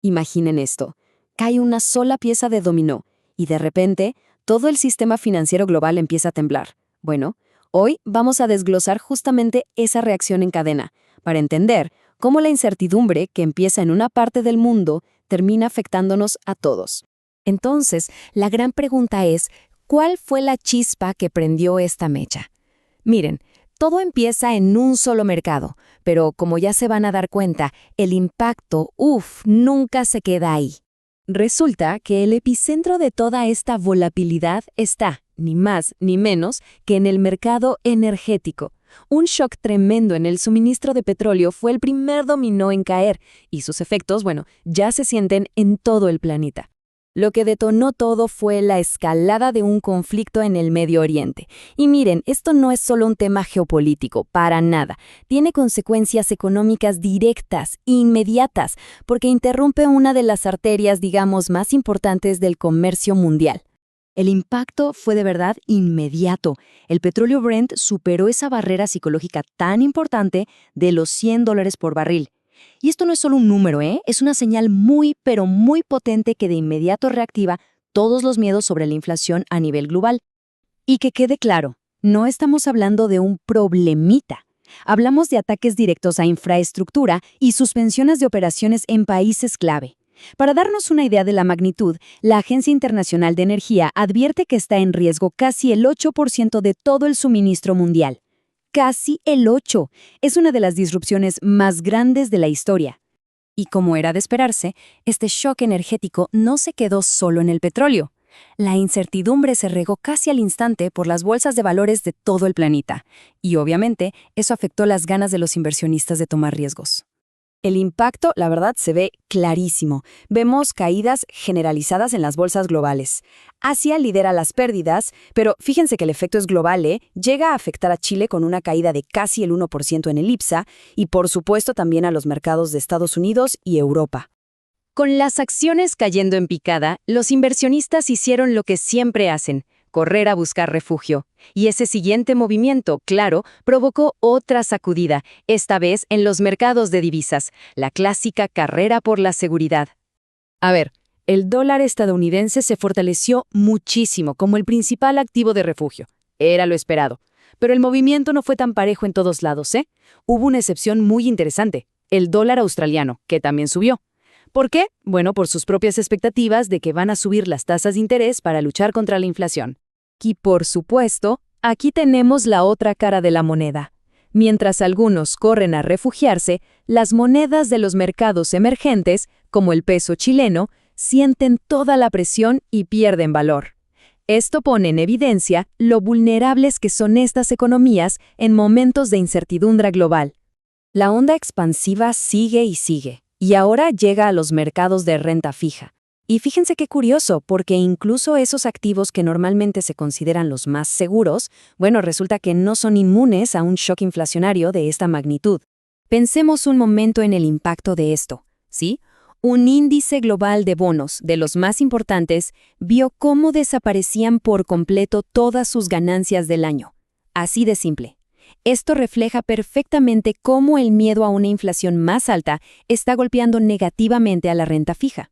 Imaginen esto. Cae una sola pieza de dominó y de repente todo el sistema financiero global empieza a temblar. Bueno, hoy vamos a desglosar justamente esa reacción en cadena para entender cómo la incertidumbre que empieza en una parte del mundo termina afectándonos a todos. Entonces, la gran pregunta es, ¿cuál fue la chispa que prendió esta mecha? Miren, todo empieza en un solo mercado, pero como ya se van a dar cuenta, el impacto, nunca se queda ahí. Resulta que el epicentro de toda esta volatilidad está, ni más ni menos, que en el mercado energético. Un shock tremendo en el suministro de petróleo fue el primer dominó en caer, y sus efectos, ya se sienten en todo el planeta. Lo que detonó todo fue la escalada de un conflicto en el Medio Oriente. Y miren, esto no es solo un tema geopolítico, para nada. Tiene consecuencias económicas directas e inmediatas, porque interrumpe una de las arterias, más importantes del comercio mundial. El impacto fue de verdad inmediato. El petróleo Brent superó esa barrera psicológica tan importante de los $100 por barril. Y esto no es solo un número, es una señal muy, pero muy potente que de inmediato reactiva todos los miedos sobre la inflación a nivel global. Y que quede claro, no estamos hablando de un problemita. Hablamos de ataques directos a infraestructura y suspensiones de operaciones en países clave. Para darnos una idea de la magnitud, la Agencia Internacional de Energía advierte que está en riesgo casi el 8% de todo el suministro mundial. Casi el 8%. Es una de las disrupciones más grandes de la historia. Y como era de esperarse, este shock energético no se quedó solo en el petróleo. La incertidumbre se regó casi al instante por las bolsas de valores de todo el planeta. Y obviamente, eso afectó las ganas de los inversionistas de tomar riesgos. El impacto, la verdad, se ve clarísimo. Vemos caídas generalizadas en las bolsas globales. Asia lidera las pérdidas, pero fíjense que el efecto es global, Llega a afectar a Chile con una caída de casi el 1% en el IPSA y, por supuesto, también a los mercados de Estados Unidos y Europa. Con las acciones cayendo en picada, los inversionistas hicieron lo que siempre hacen: correr a buscar refugio. Y ese siguiente movimiento, claro, provocó otra sacudida, esta vez en los mercados de divisas, la clásica carrera por la seguridad. A ver, el dólar estadounidense se fortaleció muchísimo como el principal activo de refugio. Era lo esperado. Pero el movimiento no fue tan parejo en todos lados, Hubo una excepción muy interesante, el dólar australiano, que también subió. ¿Por qué? Bueno, por sus propias expectativas de que van a subir las tasas de interés para luchar contra la inflación. Y por supuesto, aquí tenemos la otra cara de la moneda. Mientras algunos corren a refugiarse, las monedas de los mercados emergentes, como el peso chileno, sienten toda la presión y pierden valor. Esto pone en evidencia lo vulnerables que son estas economías en momentos de incertidumbre global. La onda expansiva sigue y sigue. Y ahora llega a los mercados de renta fija. Y fíjense qué curioso, porque incluso esos activos que normalmente se consideran los más seguros, resulta que no son inmunes a un shock inflacionario de esta magnitud. Pensemos un momento en el impacto de esto, ¿sí? Un índice global de bonos, de los más importantes, vio cómo desaparecían por completo todas sus ganancias del año. Así de simple. Esto refleja perfectamente cómo el miedo a una inflación más alta está golpeando negativamente a la renta fija.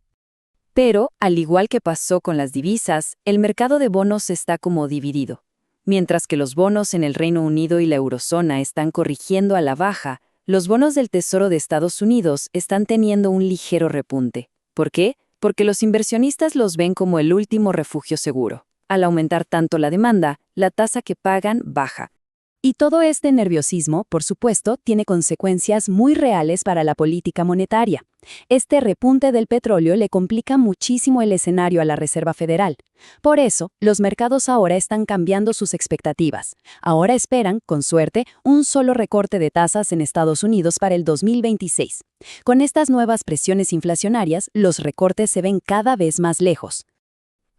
Pero, al igual que pasó con las divisas, el mercado de bonos está como dividido. Mientras que los bonos en el Reino Unido y la eurozona están corrigiendo a la baja, los bonos del Tesoro de Estados Unidos están teniendo un ligero repunte. ¿Por qué? Porque los inversionistas los ven como el último refugio seguro. Al aumentar tanto la demanda, la tasa que pagan baja. Y todo este nerviosismo, por supuesto, tiene consecuencias muy reales para la política monetaria. Este repunte del petróleo le complica muchísimo el escenario a la Reserva Federal. Por eso, los mercados ahora están cambiando sus expectativas. Ahora esperan, con suerte, un solo recorte de tasas en Estados Unidos para el 2026. Con estas nuevas presiones inflacionarias, los recortes se ven cada vez más lejos.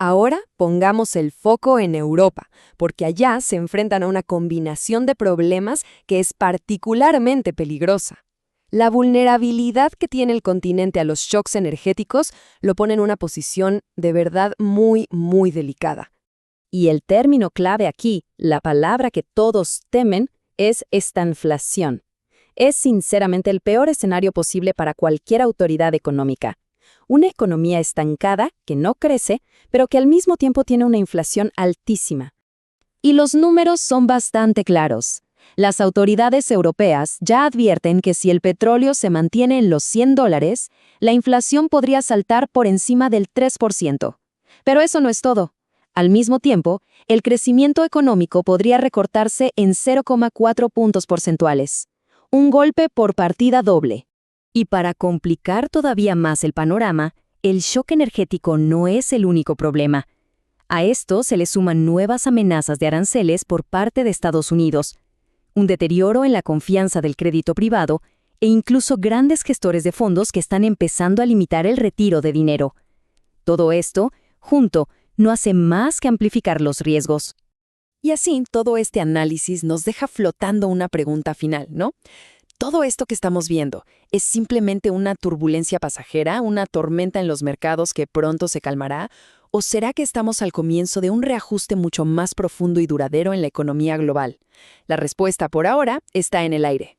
Ahora pongamos el foco en Europa, porque allá se enfrentan a una combinación de problemas que es particularmente peligrosa. La vulnerabilidad que tiene el continente a los shocks energéticos lo pone en una posición de verdad muy, muy delicada. Y el término clave aquí, la palabra que todos temen, es estanflación. Es sinceramente el peor escenario posible para cualquier autoridad económica. Una economía estancada, que no crece, pero que al mismo tiempo tiene una inflación altísima. Y los números son bastante claros. Las autoridades europeas ya advierten que si el petróleo se mantiene en los $100, la inflación podría saltar por encima del 3%. Pero eso no es todo. Al mismo tiempo, el crecimiento económico podría recortarse en 0,4 puntos porcentuales. Un golpe por partida doble. Y para complicar todavía más el panorama, el shock energético no es el único problema. A esto se le suman nuevas amenazas de aranceles por parte de Estados Unidos, un deterioro en la confianza del crédito privado e incluso grandes gestores de fondos que están empezando a limitar el retiro de dinero. Todo esto, junto, no hace más que amplificar los riesgos. Y así, todo este análisis nos deja flotando una pregunta final, ¿no? ¿Todo esto que estamos viendo es simplemente una turbulencia pasajera, una tormenta en los mercados que pronto se calmará? ¿O será que estamos al comienzo de un reajuste mucho más profundo y duradero en la economía global? La respuesta por ahora está en el aire.